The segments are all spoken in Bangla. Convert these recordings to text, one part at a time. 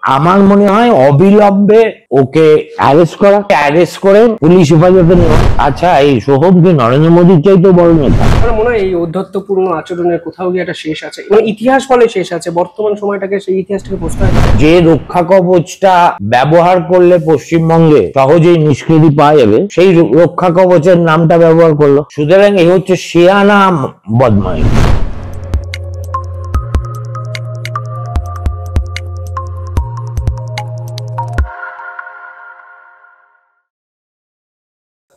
আমার মনে হয় অবিলম্বে ওকে অ্যারেস্ট করে পুলিশ হেফাজতে নেওয়া। আচ্ছা, এই সোহম কি নরেন্দ্র মোদীর চাইতে বড় নেতা? আমার মনে হয় এই ঔদ্ধত্যপূর্ণ আচরণের কোথাও গিয়ে একটা শেষ আছে, মানে ইতিহাস বলে শেষ আছে, বর্তমান সময়টাকে সেই ইতিহাসটাকে বুঝতে হয়। যে রক্ষা কবচটা ব্যবহার করলে পশ্চিমবঙ্গে সহজেই নিষ্কৃতি পাওয়া যাবে, সেই রক্ষা কবচের নামটা ব্যবহার করলো। সুতরাং এই হচ্ছে শিয়ানা বদমাইশ।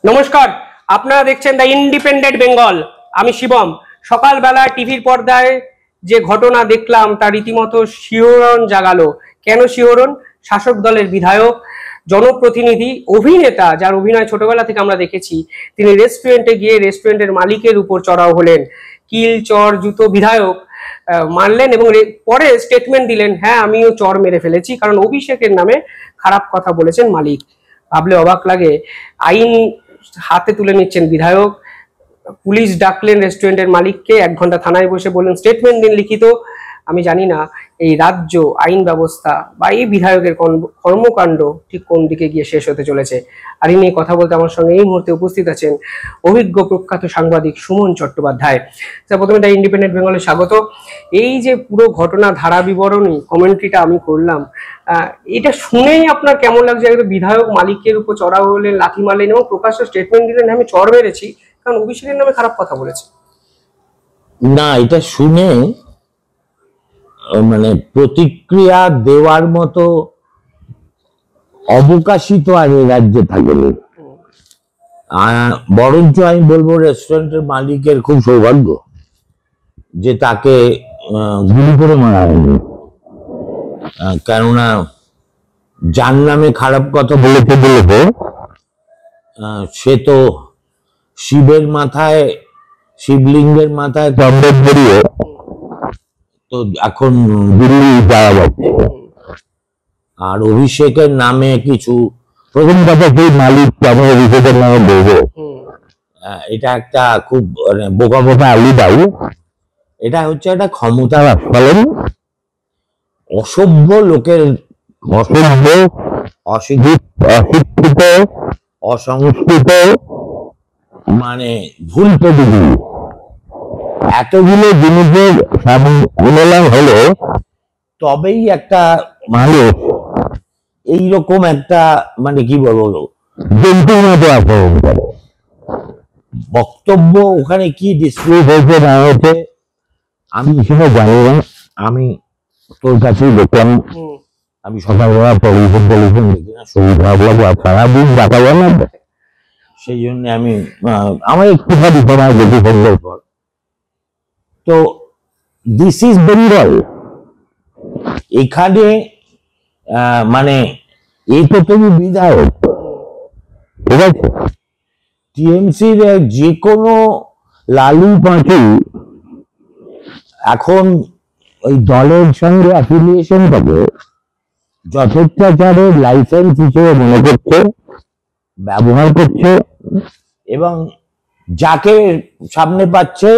নমস্কার, আপনারা দেখছেন দ্য ইন্ডিপেন্ডেন্ট বেঙ্গল। আমি শিবম। সকালবেলা টিভির পর্দায় যে ঘটনা দেখলাম তা রীতিমতো শিহরণ জাগালো। কেন শিহরণ? শাসক দলের বিধায়ক, জনপ্রতিনিধি, অভিনেতা, যার অভিনয় ছোটবেলা থেকে আমরা দেখেছি, তিনি রেস্টুরেন্টে গিয়ে রেস্টুরেন্টের মালিকের উপর চড়াও হলেন। কিল চর জুতো বিধায়ক মারলেন এবং পরে স্টেটমেন্ট দিলেন, হ্যাঁ আমিও চর মেরে ফেলেছি, কারণ অভিষেকের নামে খারাপ কথা বলেছেন মালিক। ভাবলে অবাক লাগে। আইন হাতে তুলে নিচ্ছেন বিধায়ক, পুলিশ ডাকলেন রেস্টুরেন্টের মালিককে, 1 ঘন্টা থানায় বসে বললেন স্টেটমেন্ট দিন লিখিত। আমি জানি না এই রাজ্য আইন ব্যবস্থা বা এই বিধায়কের কর্মকাণ্ড ঠিক কোন দিকে গিয়ে শেষ হতে চলেছে। আর এই নিয়ে কথা বলতে আমার সঙ্গে এই মুহূর্তে উপস্থিত আছেন অভিজ্ঞ প্রখ্যাত সাংবাদিক সুমন চট্টোপাধ্যায়। প্রথমে তাই ইন্ডিপেন্ডেন্ট বেঙ্গলে স্বাগত। এই যে পুরো ঘটনা ধারা বিবরণী কমেন্ট্রিটা আমি করলাম, এটা শুনেই আপনার কেমন লাগছে? বিধায়ক মালিকের উপর চড়াও হলেন, লাথি মারলেন এবং প্রকাশ্য স্টেটমেন্ট দিলেন আমি চর মেরেছি কারণ অভিষেকের নামে খারাপ কথা বলেছে। না, এটা শুনে মানে প্রতিক্রিয়া দেওয়ার মতো অবকাশই তো আর এই রাজ্যে থাকেনি। বরঞ্চ আমি বলবো রেস্টুরেন্টের মালিকের খুব সৌভাগ্য যে তাকে গুলি করে মারা হয়নি। কেননা যার নামে খারাপ কথা বলেছে সে তো শিবলিঙ্গের মাথায় চন্দন ধরিয়ে তো এখন দিল্লি যাওয়া যাচ্ছে। আর অভিষেকের নামে কিছু, প্রথম কথা সেই মালিক কেন অভিষেকের নামে বলবো, এটা একটা খুব বোকা আলু দাউ। এটা হচ্ছে একটা ক্ষমতার আস্ফালন। অসভ্য লোকের, অশিক্ষিত, অসংস্কৃত, মানে ভুল প্রতিদিন এতগুলো জিনিসের সম্মেলন হলো তবেই একটা মানুষ এইরকম একটা, মানে কি বলবো, জন্তুর মতো আচরণ করে। বক্তব্য ওখানে কি ডিসপ্লে হয়েছে না হয়েছে আমি সেটা জানি না। আমি তোর কাছেই দেখলাম, আমি সকালবেলা টেলিভিশন দেখি না, শরীর খারাপ লাগবে, আর সারাদিন দেখা যায় না, সেই জন্য আমি আমার একটুখানি সময় দেখি সন্ধ্যার পর। তো দিস ইজ বেঙ্গল। এখানে মানে এই তো তুমি বিধায়ক, ঠিক আছে, টিএমসির যে কোনো লালু পাঁচু এখন ওই দলের সঙ্গে অ্যাফিলিয়েশন করে যথেচ্ছাচারের লাইসেন্স হিসেবে মনে করছে, ব্যবহার করছে এবং যাকে সামনে পাচ্ছে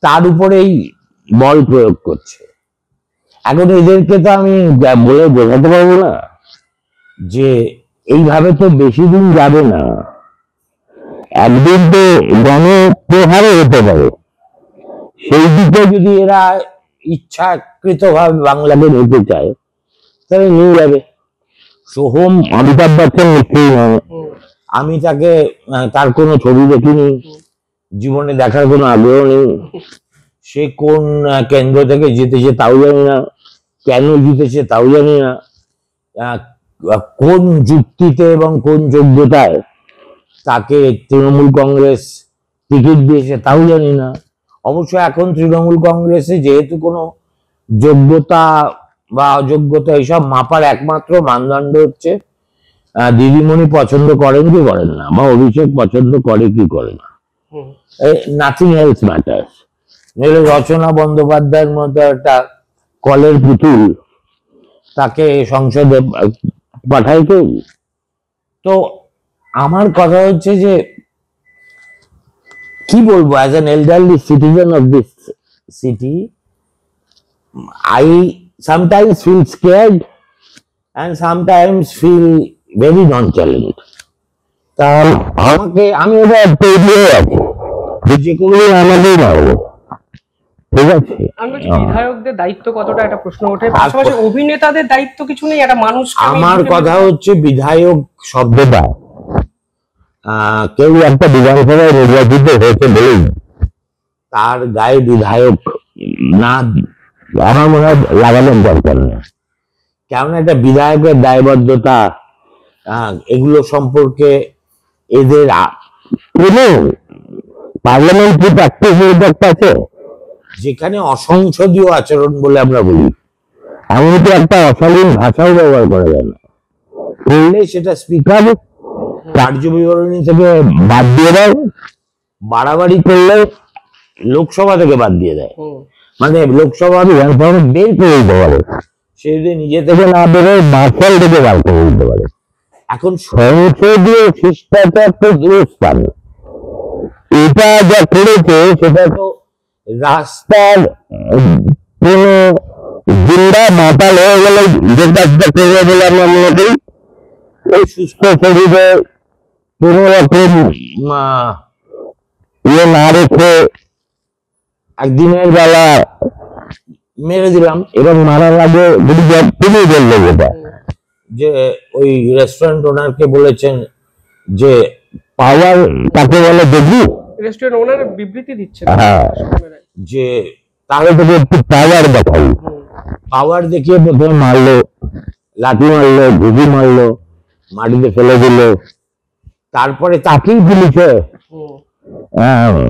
তার উপরেই বল প্রয়োগ করছে। এখন এদেরকে তো আমি বলে বোঝাতে পারবো না যে এইভাবে তো বেশি দিন যাবে না, একদিন তো গণপ্রহারও হতে পারে। সেই দিকে যদি এরা ইচ্ছাকৃতভাবে বাংলাকে নিতে চায় তাহলে নিয়ে যাবে। সোহম অমিতাভ বচ্চন নিশ্চয়ই নয়। আমি তার কোনো ছবি দেখিনি, জীবনে দেখার কোনো আগ্রহ নেই। সে কোন কেন্দ্র থেকে জিতেছে তাও জানি না, কেন জিতেছে তাও জানি না, কোন যুক্তিতে এবং কোন যোগ্যতায় তাকে তৃণমূল কংগ্রেস টিকিট দিয়েছে তাও জানি না। অবশ্য এখন তৃণমূল কংগ্রেসে যেহেতু কোনো যোগ্যতা বা অযোগ্যতা এইসব মাপার একমাত্র মানদণ্ড হচ্ছে দিদিমণি পছন্দ করেন কি করেন না, বা অভিষেক পছন্দ করে কি করে না, নাথিং এলস ম্যাটার্স। নইলে রচনা বন্দ্যোপাধ্যায়ের মতো একটা কলের পুতুল তাকে সংসদে পাঠায় কেউ? তো আমার কথা হচ্ছে যে কি বলবো, as an elderly citizen of this city, I sometimes feel scared and sometimes feel very nonchalant. তার আমি ওটা তৈরি হয়ে আছি যে কোনো আমাদের মারবো, ঠিক আছে। আমি বলছি বিধায়কদের দায়িত্ব কতটা একটা প্রশ্ন ওঠে, পাশাপাশি অভিনেতাদের দায়িত্ব কিছু নেই একটা মানুষ। আমার কথা হচ্ছে বিধায়ক শব্দটা কেউ একটা বিধানসভায় নির্বাচিত হয়েছে বলেই তার গায়ে বিধায়ক না আমার মনে হয় লাগানোর দরকার নেই। কেমন একটা বিধায়কের দায়বদ্ধতা এগুলো সম্পর্কে এদের পার্লামেন্টারি প্র্যাকটিস একটা আছে যেখানে অসংসদীয় আচরণ বলে আমরা বলি, এমনকি একটা অশালীন ভাষাও ব্যবহার করা যায় না, করলে সেটা স্পিকার কার্য বিবরণী থেকে বাদ দিয়ে দেয়, বাড়াবাড়ি করলে লোকসভা থেকে বাদ দিয়ে দেয়, মানে লোকসভা বিধানসভা বের করে দিতে পারে, সে যদি নিজে থেকে না বেরোয় মার্শাল থেকে বার করে দিতে পারে। এখন সংসদীয় শিষ্টাচার তো দূরস্থান, এটা যা করেছে সেটা তো রাস্তার কোন জিন্দা মাতাল হয়ে গেলে যে কাজটা করবে বলে আমরা মনে করি, ওই সুস্থ শরীরে কোন রকম ইয়ে না রেখে একদিনের বেলা মেরে দিলাম, এবং মারার আগে তিনি বললো যেটা যে ওই রেস্টুরেন্ট ওনারকে বলেছেন যে পাওয়ার তাকে বলে দেখবি, রেস্টুরেন্ট ওনার বিবৃতি দিচ্ছে যে তাহলে তোকে একটু পাওয়ার দেখাই, পাওয়ার দেখিয়ে প্রথমে মারলো, লাঠি মারলো, ঘুষি মারলো, মাটিতে ফেলে দিল, তারপরে তাকেই পুলিশে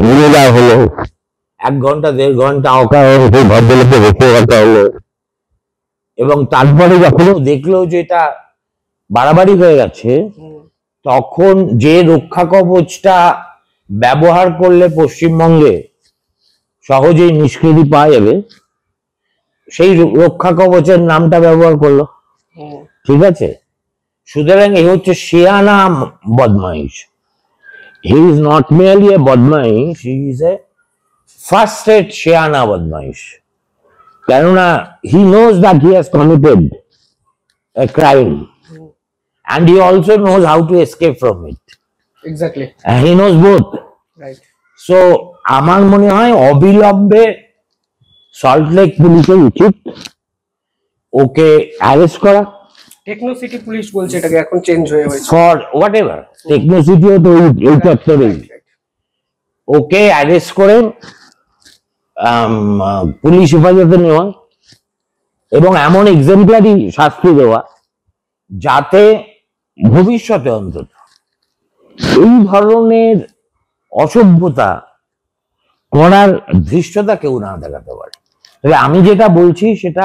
নিয়ে যাওয়া হলো, 1 ঘন্টা 1.5 ঘন্টা অকারণ সেই ভদ্রলোকে বসে রাখা হলো, এবং তারপরে যখন দেখলো যে এটা বাড়াবাড়ি হয়ে গেছে তখন যে রক্ষা কবচটা ব্যবহার করলে পশ্চিমবঙ্গে সহজেই নিষ্কৃতি পাওয়া যাবে সেই রক্ষা কবচের নামটা ব্যবহার করলো, ঠিক আছে। সুতরাং এই হচ্ছে শিয়ানা বদমাইশ। He is not merely a বদমাইশ, he is a first rate শিয়ানা বদমাইশ, কেননা he knows that he has committed a crime and he also knows how to escape from it. Exactly. And he knows both. Right. So আমার মনে হয় অবিলম্বে সল্টলেক পুলিশের উচিত ওকে অ্যারেস্ট করা। টেকনো সিটি পুলিশ বলছে এটাকে, এখন চেঞ্জ হয়ে হয়েছে ফর হোয়াট এভার, টেকনো সিটিও তো এই চত্বরেই, ওকে অ্যারেস্ট করে পুলিশ হেফাজতে নেওয়া এবং এমন এক্সাম্পলারি শাস্তি দেওয়া যাতে ভবিষ্যতে অন্তত এই ধরনের অসভ্যতা করার ধৃষ্টতা কেউ না দেখাতে পারে। তবে আমি যেটা বলছি সেটা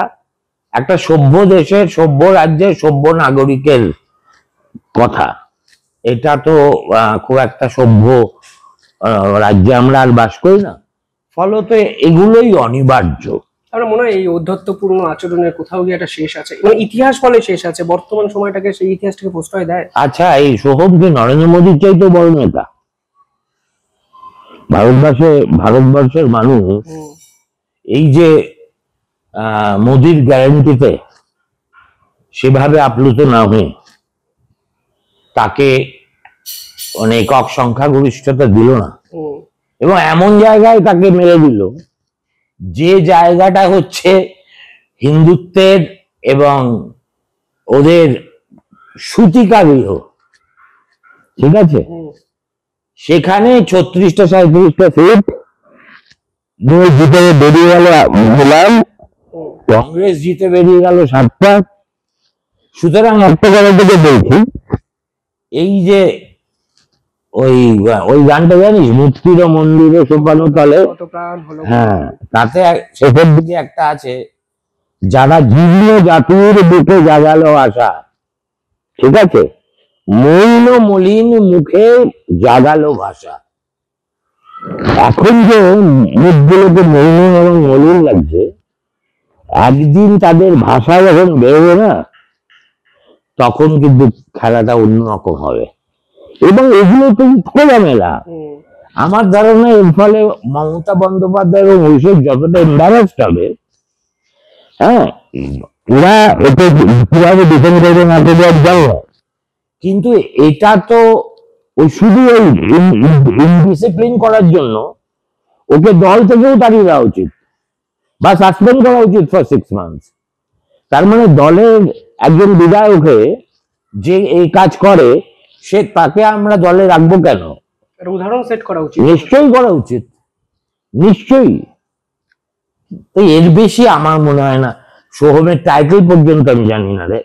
একটা সভ্য দেশের, সভ্য রাজ্যের, সভ্য নাগরিকের কথা। এটা তো খুব একটা সভ্য রাজ্যে আমরা আর বাস করি না, ফলত এগুলোই অনিবার্য। আমার মনে হয় এই ঔদ্ধত্যপূর্ণ আচরণের কোথাও গিয়ে একটা শেষ আছে, মানে ইতিহাস ফলে শেষ আছে, বর্তমান সময়টাকে সেই ইতিহাসটাকে প্রশ্রয় দেয়। আচ্ছা, এই সোহম কি নরেন্দ্র মোদীর চাইতে বড় নেতা? ভারতবর্ষের মানুষ এই যে মোদীর গ্যারান্টিতে সেভাবে আপ্লুত না হয়ে তাকে একক সংখ্যাগরিষ্ঠতা দিল না, এবং এমন জায়গায় তাকে মেরে দিল যে জায়গাটা হচ্ছে হিন্দুত্বের এবং ওদের সূতিকা গৃহ, ঠিক আছে। সেখানে 36টা 37টা সিট জিতে বেরিয়ে গেল মুলায়ম, কংগ্রেস জিতে বেরিয়ে গেল 7টা। সুতরাং একটা কথা থেকে বলছি, এই যে ওই গানটা জানিস, মুক্তির মন্দিরে সোপানো তলে, হ্যাঁ, তাতে শেষের দিকে একটা আছে, যারা জীর্ণ জাতির বুকে জাগালো আশা, ঠিক আছে, মৌন মলিন মুখে জাগালো ভাষা। এখন যে মুখগুলোকে মৌন এবং মলিন লাগছে, একদিন তাদের ভাষা যখন বেরোবে না তখন কিন্তু খেলাটা অন্যরকম হবে, এবং এগুলো তো খোলামেলা। আমার ধারণা এর ফলে মমতা বন্দ্যোপাধ্যায় এবং ঐশ্বর যতটা এম্বারাসড হবে, হ্যাঁ, ওরা এতে কিভাবে ডিফেন্ড করবে না করবে জানো না। কিন্তু এটা তো ওই শুধু ওই ইনডিসিপ্লিন করার জন্য ওকে দল থেকেও তাড়িয়ে দেওয়া উচিত বা সাসপেন্ড করা উচিত ফর 6 মান্থস। তার মানে দলের একজন বিধায়কে যে এই কাজ করে সে তাকে আমরা দলে রাখবো কেন? উদাহরণ সেট করা উচিত। নিশ্চয়ই করা উচিত, নিশ্চয়ই। তো এর বেশি আমার মনে হয় না। সোহমের টাইটেল পর্যন্ত আমি জানি না রে।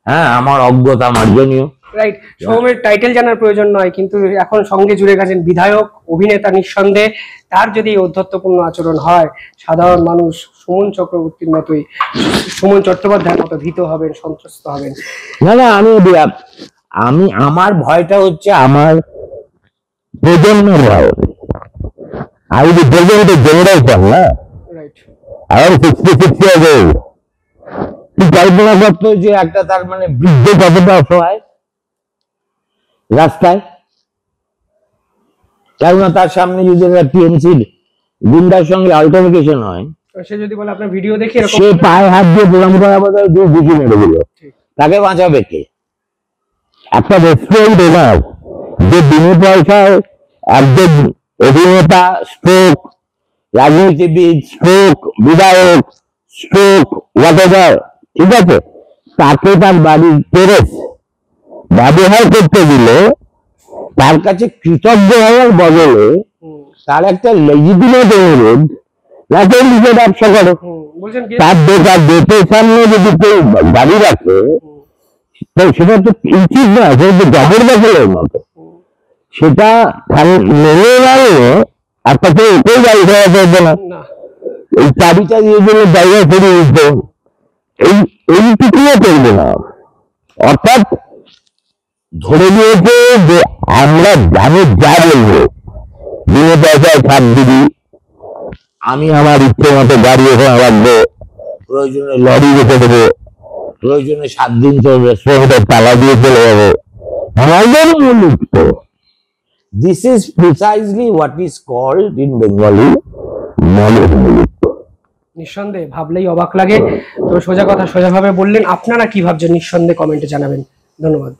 হ্যাঁ, আমার অজ্ঞতা মার্জনীয়। রাইট, সোহমের টাইটেল জানার প্রয়োজন নয়, কিন্তু এখন সঙ্গে জুড়ে গেছেন বিধায়ক, অভিনেতা, নিঃসন্দেহে তার যদি অধ্যত্বপূর্ণ আচরণ হয়, সাধারণ মানুষ সুমন চক্রবর্তীর মতোই, সুমন চট্টোপাধ্যায়ের মতো ভীত হবেন, সন্ত্রস্ত হবেন। না না, আমি আমার ভয়টা হচ্ছে আমার প্রজন্মের ভয়। I will present a generation, না? Right. I am 66 years old. তুই কল্পনা করতো যে একটা তার মানে বৃদ্ধ কতটা অসহায় রাস্তায়, কেননা তার সামনে যদি একটা টিএমসির গুন্ডার সঙ্গে অল্টারনেশন হয়, সে যদি বলে আপনার ভিডিও দেখে এরকম, সে পায়ে হাত দিয়ে প্রণাম করা বদলে দুই ঘুষি মেরে দিল, তাকে বাঁচাবে কে? একটা রেস্টুরেন্ট ওনার যে বিনা পয়সায় একজন অভিনেতা স্ট্রোক, রাজনীতিবিদ স্ট্রোক, বিধায়ক স্ট্রোক, হোয়াটএভার, ঠিক আছে, তাকে তার বাড়ির টেরেস ব্যবহার করতে দিলে তার কাছে কৃতজ্ঞ হওয়ার বদলে তার একটা লেজিটিমেট অনুরোধ যাতে নিজে ব্যবসা করে। বলছেন কি তার ডেটের সামনে যদি কেউ গাড়ি রাখে তো সেটা তো উচিত না, সেটা তো জবর দখলের মতো। সেটা মেনে গেলে একটা কেউ ওকেও গাড়ি খাওয়া করবে না, না, এই চাবিটা দিয়ে দিলে জায়গা ফিরে দিত, এইটুকুও করবে না। অর্থাৎ ধরে নিয়েছে যে আমরা জানি যা বলবো, বিনা পয়সায় ছাড় দিবি, আমি আমার ইচ্ছে মতো গাড়ি ওখানে রাখবো, প্রয়োজনে লরি রেখে দেবো, প্রয়োজনে 7 দিন তোর রেস্টুরেন্টের তালা দিয়ে চলে যাবো, আমাদের মুক্ত। This is precisely what is called in Bengali মনের মুক্ত। নিঃসন্দেহে ভাবলেই অবাক লাগে। তো সোজা কথা সোজাভাবে বললেন। আপনারা কি ভাবছেন নিঃসন্দেহে কমেন্টে জানাবেন। ধন্যবাদ।